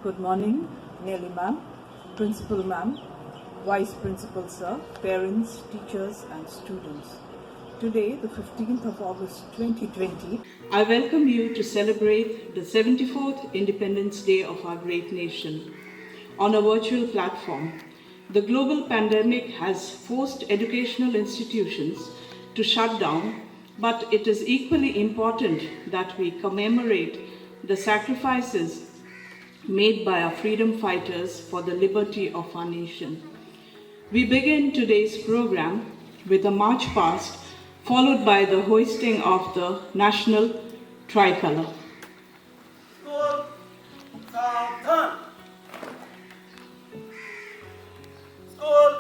Good morning, Nelly ma'am, Principal ma'am, Vice Principal sir, parents, teachers and students. Today, the 15th of August 2020, I welcome you to celebrate the 74th Independence Day of our great nation on a virtual platform. The global pandemic has forced educational institutions to shut down, but it is equally important that we commemorate the sacrifices made by our freedom fighters for the liberty of our nation. We begin today's program with a march past, followed by the hoisting of the national tricolor. School, Southern. School,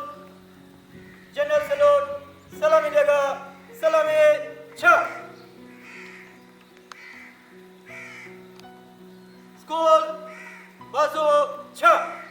General Salute, Salami Dega, Salami Cha. School, Bazo Cha.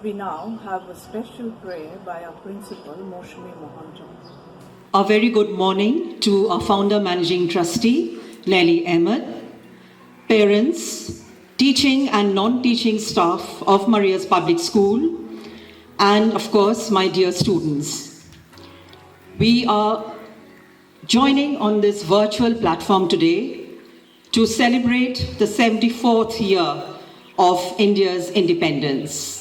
We now have a special prayer by our principal, Moshmi Mohanjan. A very good morning to our founder managing trustee, Lely Ahmed, parents, teaching and non-teaching staff of Maria's Public School, and of course, my dear students. We are joining on this virtual platform today to celebrate the 74th year of India's independence.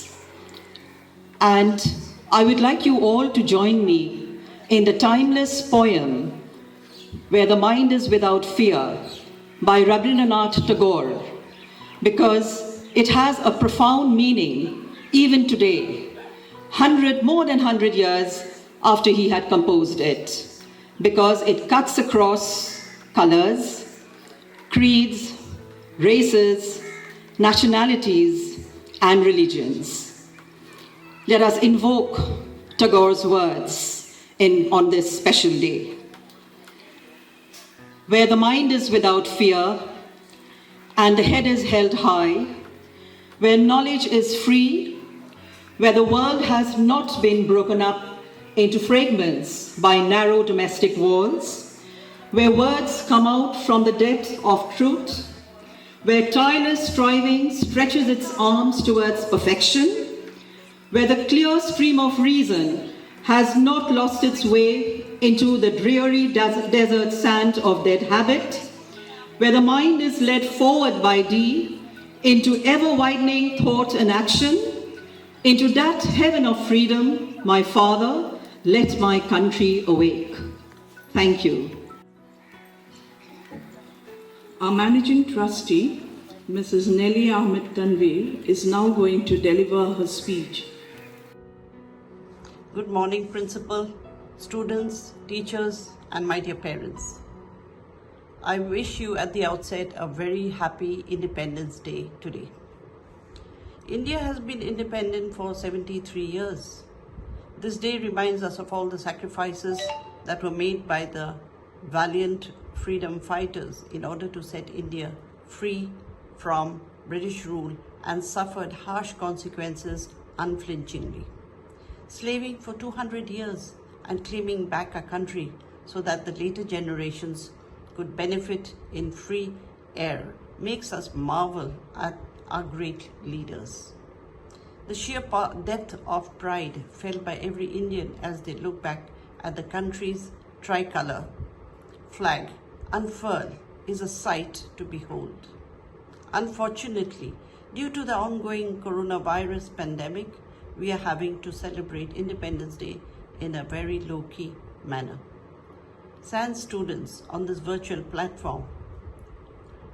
And I would like you all to join me in the timeless poem, Where the Mind is Without Fear, by Rabindranath Tagore, because it has a profound meaning even today, more than 100 years after he had composed it, because it cuts across colors, creeds, races, nationalities, and religions. Let us invoke Tagore's words on this special day. Where the mind is without fear and the head is held high, where knowledge is free, where the world has not been broken up into fragments by narrow domestic walls, where words come out from the depth of truth, where tireless striving stretches its arms towards perfection, where the clear stream of reason has not lost its way into the dreary desert sand of dead habit, where the mind is led forward by deed into ever-widening thought and action, into that heaven of freedom, my Father, let my country awake. Thank you. Our Managing Trustee, Mrs. Nelly Ahmed Tanveer, is now going to deliver her speech. Good morning, Principal, students, teachers, and my dear parents. I wish you at the outset a very happy Independence Day today. India has been independent for 73 years. This day reminds us of all the sacrifices that were made by the valiant freedom fighters in order to set India free from British rule and suffered harsh consequences unflinchingly. Slaving for 200 years and claiming back our country so that the later generations could benefit in free air makes us marvel at our great leaders. The sheer depth of pride felt by every Indian as they look back at the country's tricolour flag unfurl is a sight to behold. Unfortunately, due to the ongoing coronavirus pandemic, we are having to celebrate Independence Day in a very low-key manner. Sans students on this virtual platform.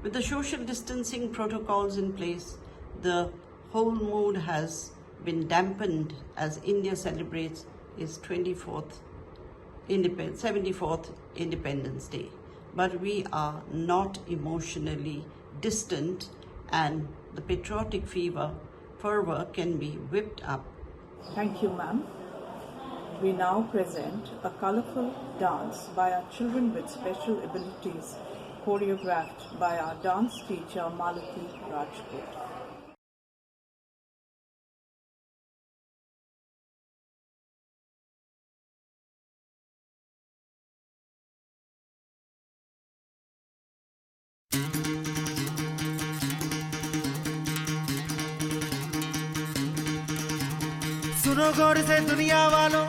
With the social distancing protocols in place, the whole mood has been dampened as India celebrates its 74th Independence Day. But we are not emotionally distant, and the patriotic fervor can be whipped up. Thank you, ma'am. We now present a colorful dance by our children with special abilities, choreographed by our dance teacher Malati Rajput. सुनो गौर से दुनिया वालों,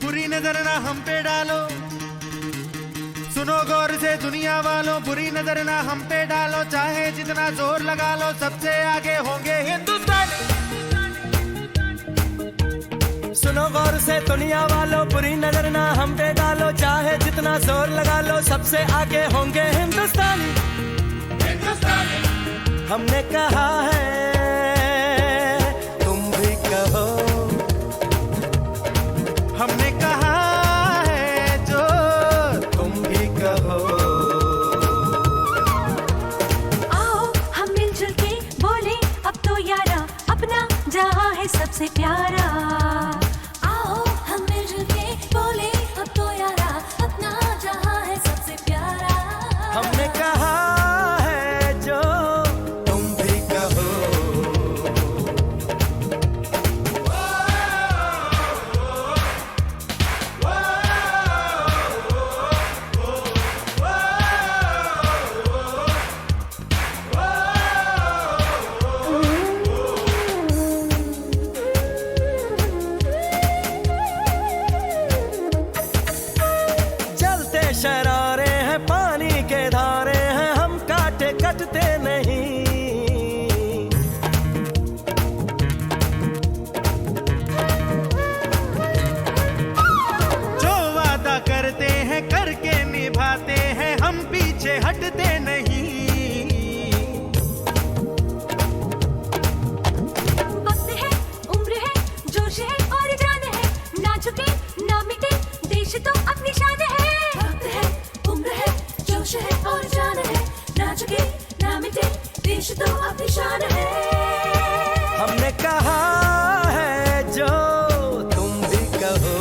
बुरी नजर ना हम पे डालो। सुनो गौर से दुनिया वालों, बुरी नजर ना हम पे डालो। चाहे जितना जोर लगा लो, सबसे आगे होंगे हिंदुस्तानी। सुनो गौर से दुनिया वालों, बुरी नजर ना हम पे डालो। चाहे जितना जोर लगा लो, सबसे आगे होंगे हिंदुस्तानी। हमने कहा है, हमने कहा है जो तुम भी कहो। आओ हम मिलजुल के बोले अब तो यारा, अपना जहां है सबसे प्यारा। आओ हम मिलजुल के बोले अब तो यारा, अपना जहां है सबसे प्यारा। हमने कहा है जो तुम भी कहो। शरारे हैं पानी के धारे हैं, हम काटे कटते नहीं। जो वादा करते हैं करके निभाते हैं, हम पीछे हटते नहीं। वक्त है, उम्र है, जोश है और जान है, ना झुके ना मिटे देश तो अपनी शान है। है और जान है, ना झुके ना मिटे देश तो अपनी शान है। हमने कहा है जो तुम भी कहो।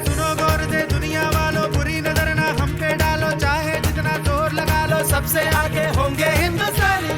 सुनो गौर से दुनिया वालों, बुरी नजर ना हम पे डालो। चाहे जितना जोर लगा लो, सबसे आगे होंगे हिंदुस्तानी।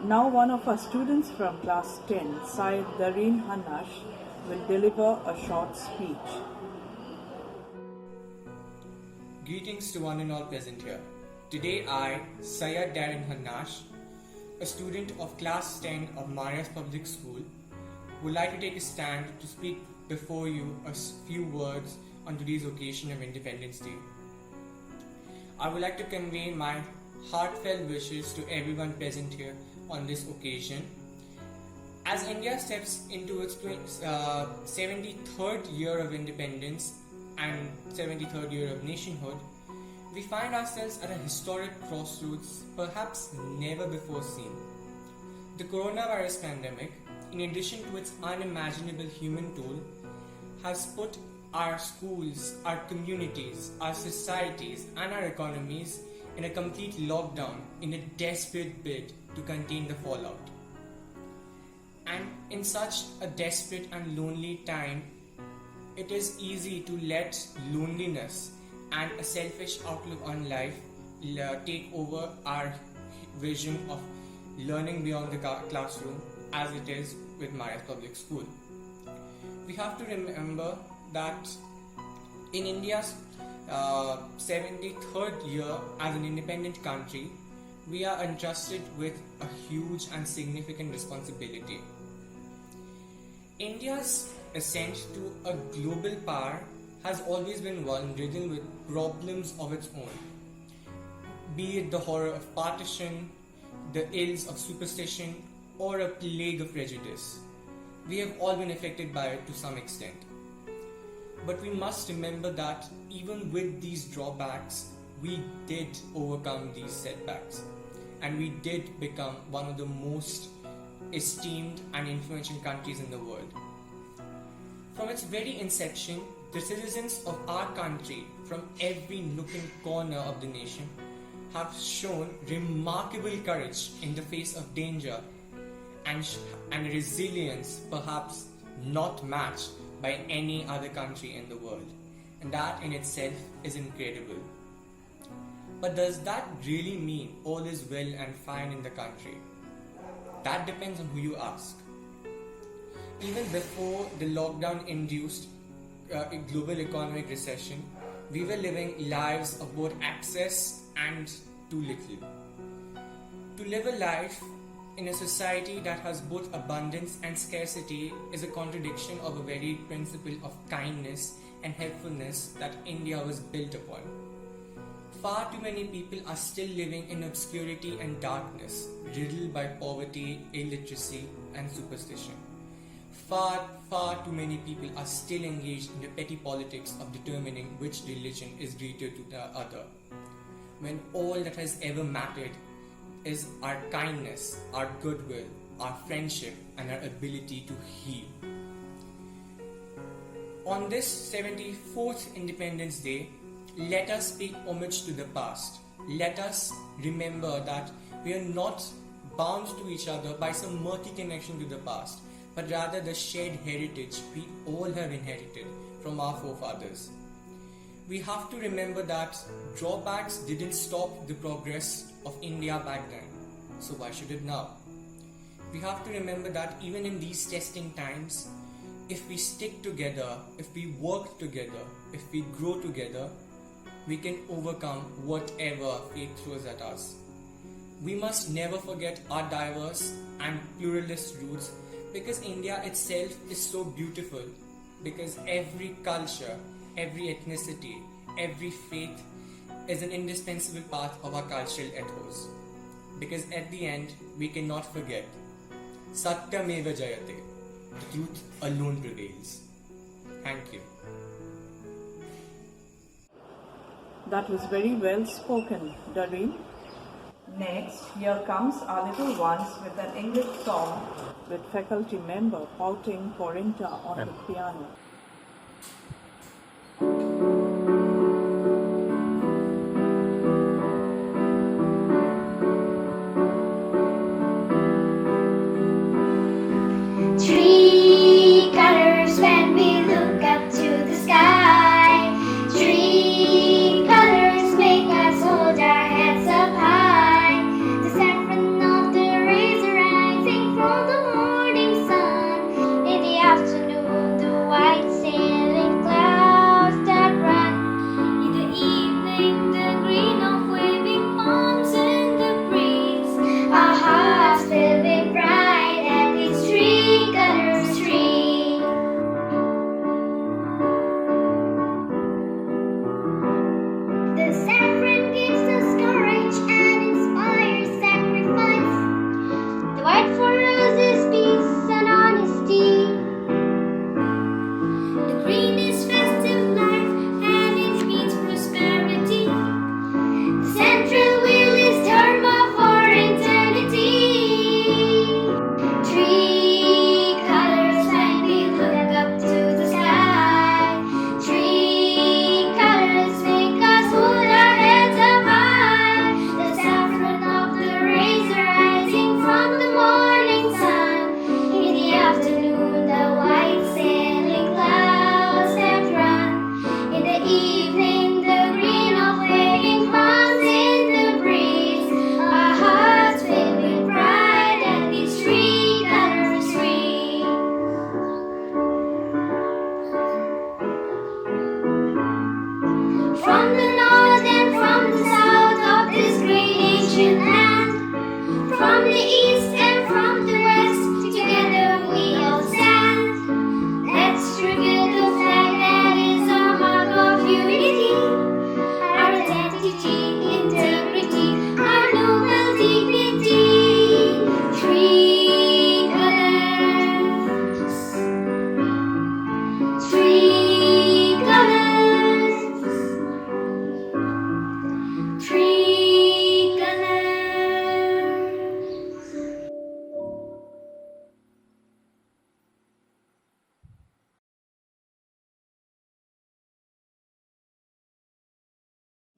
Now one of our students from class 10, Syed Dareen Hanash, will deliver a short speech. Greetings to one and all present here. Today I, Syed Dareen Hanash, a student of class 10 of Marias Public School, would like to take a stand to speak before you a few words on today's occasion of Independence Day. I would like to convey my heartfelt wishes to everyone present here on this occasion. As India steps into its 73rd year of independence and 73rd year of nationhood, we find ourselves at a historic crossroads perhaps never before seen. The coronavirus pandemic, in addition to its unimaginable human toll, has put our schools, our communities, our societies and our economies in a complete lockdown in a desperate bid to contain the fallout. And in such a desperate and lonely time, it is easy to let loneliness and a selfish outlook on life take over our vision of learning beyond the classroom as it is with Marias Public School. We have to remember that in India's 73rd year as an independent country, we are entrusted with a huge and significant responsibility. India's ascent to a global power has always been one riddled with problems of its own. Be it the horror of partition, the ills of superstition, or a plague of prejudice. We have all been affected by it to some extent. But we must remember that even with these drawbacks, we did overcome these setbacks. And we did become one of the most esteemed and influential countries in the world. From its very inception, the citizens of our country from every nook and corner of the nation have shown remarkable courage in the face of danger and resilience perhaps not matched by any other country in the world. And that in itself is incredible. But does that really mean all is well and fine in the country? That depends on who you ask. Even before the lockdown-induced global economic recession, we were living lives of both access and too little. To live a life in a society that has both abundance and scarcity is a contradiction of a very principle of kindness and helpfulness that India was built upon. Far too many people are still living in obscurity and darkness, riddled by poverty, illiteracy, and superstition. Far too many people are still engaged in the petty politics of determining which religion is greater to the other, when all that has ever mattered is our kindness, our goodwill, our friendship, and our ability to heal. On this 74th Independence Day, let us pay homage to the past. Let us remember that we are not bound to each other by some murky connection to the past, but rather the shared heritage we all have inherited from our forefathers. We have to remember that drawbacks didn't stop the progress of India back then, so why should it now? We have to remember that even in these testing times, if we stick together, if we work together, if we grow together, we can overcome whatever fate throws at us. We must never forget our diverse and pluralist roots, because India itself is so beautiful, because every culture, every ethnicity, every faith is an indispensable part of our cultural ethos. Because at the end, we cannot forget, Satyameva Jayate, the truth alone prevails. Thank you. That was very well spoken, Dareen. Next, here comes our little ones with an English song with faculty member Pauting Porinta on the piano. Tree colors when we look up to the sky. Tree colors make us hold our heads up high. The saffron of the razor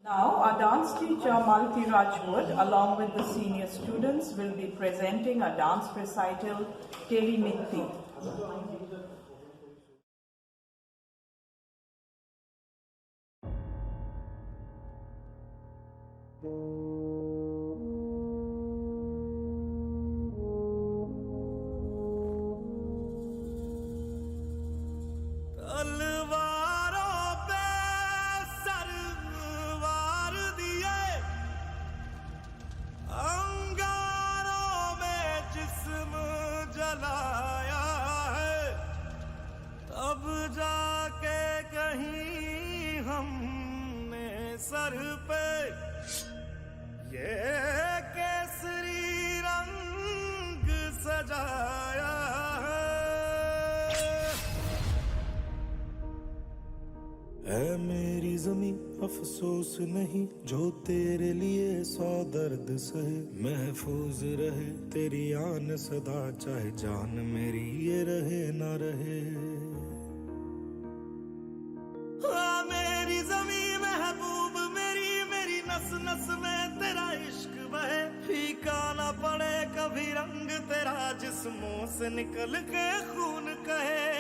Now, our dance teacher Malti Rajput, along with the senior students, will be presenting a dance recital, Teri Mitti. तलवारों पे सरवार दिए, अंगारों में जिस्म जलाया है, तब जाके कहीं हमने सर पे ये केसरी रंग सजाया है। ऐ मेरी ज़मीं अफसोस नहीं जो तेरे लिए 100 दर्द सहे, महफूज रहे तेरी आन सदा चाहे जान मेरी ये रहे ना रहे। हाँ मेरी ज़मीं महबूब मेरी, मेरी नस नस में तेरा इश्क बहे, फीका ना पड़े कभी रंग तेरा जिस्मों से निकल के खून कहे।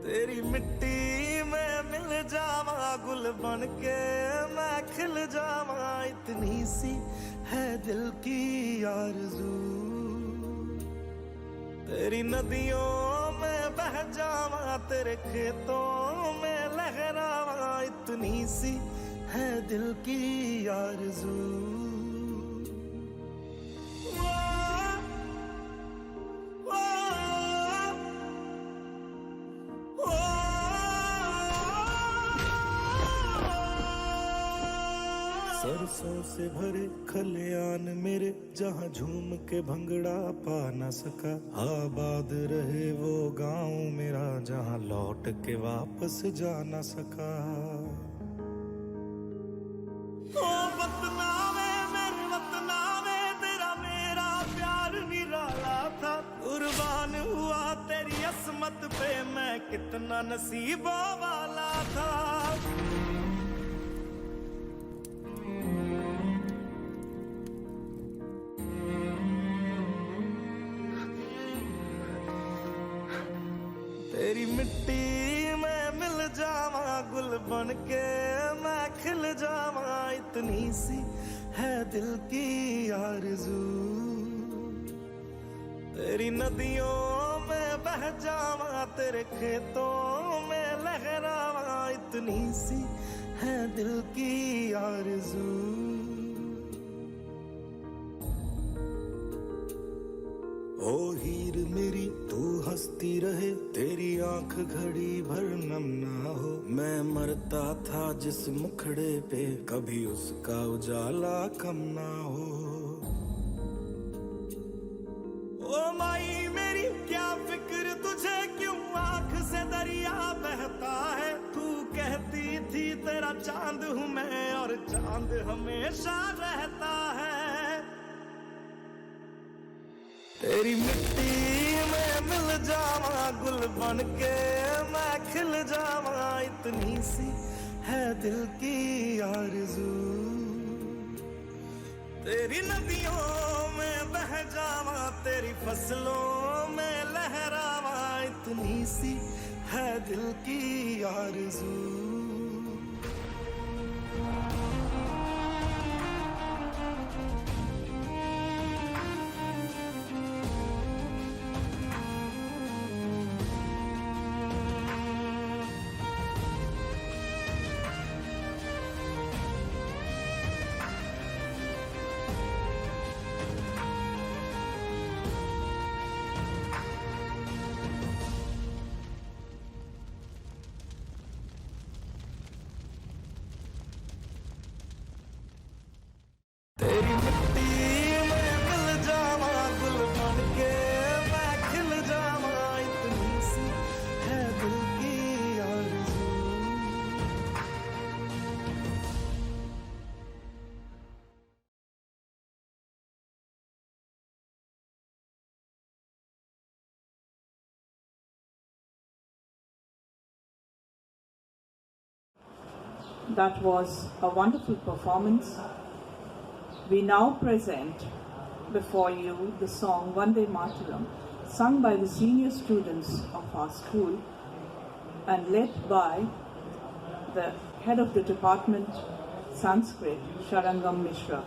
तेरी मिट्टी में मिल जावा गुल बन के मैं खिल जावा, इतनी सी है दिल की आरज़ू। तेरी नदियों में बह जावा तेरे खेतों में लहरावा, इतनी सी है दिल की आरज़ू। सरसों से भरे खलियान मेरे, जहाँ झूम के भंगड़ा पा न सका, आबाद रहे वो गांव मेरा जहाँ लौट के वापस जा न सका। ओ वतना में मेरे वतना में तेरा मेरा प्यार निराला था, कुर्बान हुआ तेरी असमत पे मैं कितना नसीबों वाला था। तेरी मिट्टी में मिल जावा गुल बन के मैं खिल जावा, इतनी सी है दिल की आरज़ू। तेरी नदियों में बह जावा तेरे खेतों में लहरावा, इतनी सी है दिल की आरज़ू। ओ हीर मेरी तू हंसती रहे, तेरी आंख घड़ी भर नम ना हो, मैं मरता था जिस मुखड़े पे कभी उसका उजाला कम ना हो। ओ माई मेरी क्या फिक्र तुझे क्यों आंख से दरिया बहता है, तू कहती थी तेरा चांद हूँ मैं और चांद हमेशा रहता है। तेरी मिट्टी में मिल जावा गुल बन के मैं खिल जावा, इतनी सी है दिल की आरज़ू। तेरी नदियों में बह जावा तेरी फसलों में लहरावा, इतनी सी है दिल की आरज़ू। That was a wonderful performance. We now present before you the song Vande Mataram, sung by the senior students of our school and led by the head of the department, Sanskrit, Sharangam Mishra.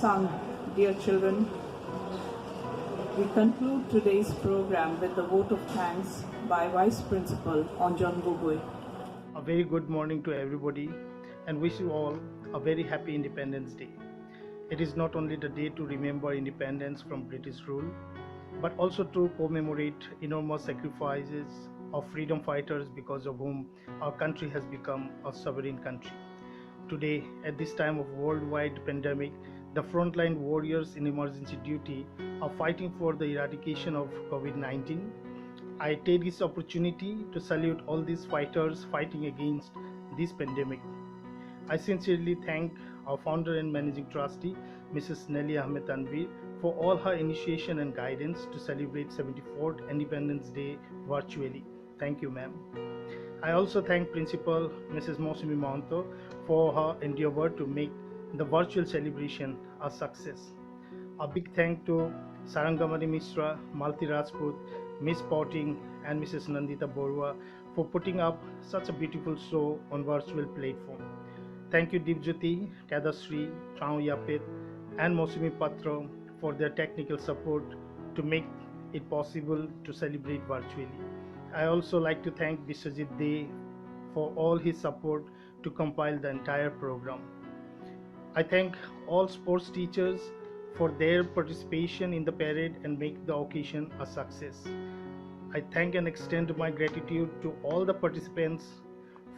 sung, dear children, we conclude today's program with the vote of thanks by Vice Principal Anjan Gogoi. A very good morning to everybody and wish you all a very happy Independence Day. It is not only the day to remember independence from British rule, but also to commemorate enormous sacrifices of freedom fighters because of whom our country has become a sovereign country. Today, at this time of worldwide pandemic, the frontline warriors in emergency duty are fighting for the eradication of COVID-19. I take this opportunity to salute all these fighters fighting against this pandemic. I sincerely thank our founder and managing trustee, Mrs. Nelly Ahmed Tanvir, for all her initiation and guidance to celebrate 74th Independence Day virtually. Thank you, ma'am. I also thank Principal Mrs. Mosumi Mohanto for her endeavor to make the virtual celebration a success. A big thank to Sarangamani Mishra, Malti Rajput, Miss Potting and Mrs. Nandita Borua for putting up such a beautiful show on virtual platform. Thank you Dipjyoti, Kadasri, Chao Yapit and Mosumi Patra for their technical support to make it possible to celebrate virtually. I also like to thank Biswajit De for all his support to compile the entire program. I thank all sports teachers for their participation in the parade and make the occasion a success. I thank and extend my gratitude to all the participants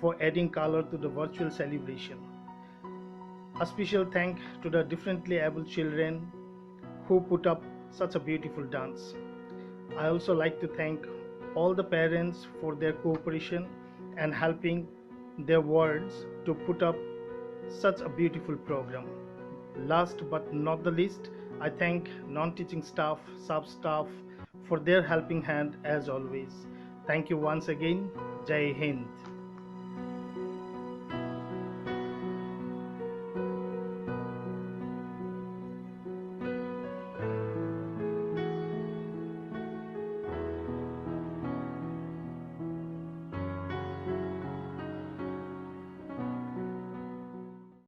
for adding color to the virtual celebration. A special thank to the differently able children who put up such a beautiful dance. I also like to thank all the parents for their cooperation and helping their wards to put up such a beautiful program. Last but not the least, I thank non-teaching staff, sub-staff for their helping hand as always. Thank you once again. Jai Hind.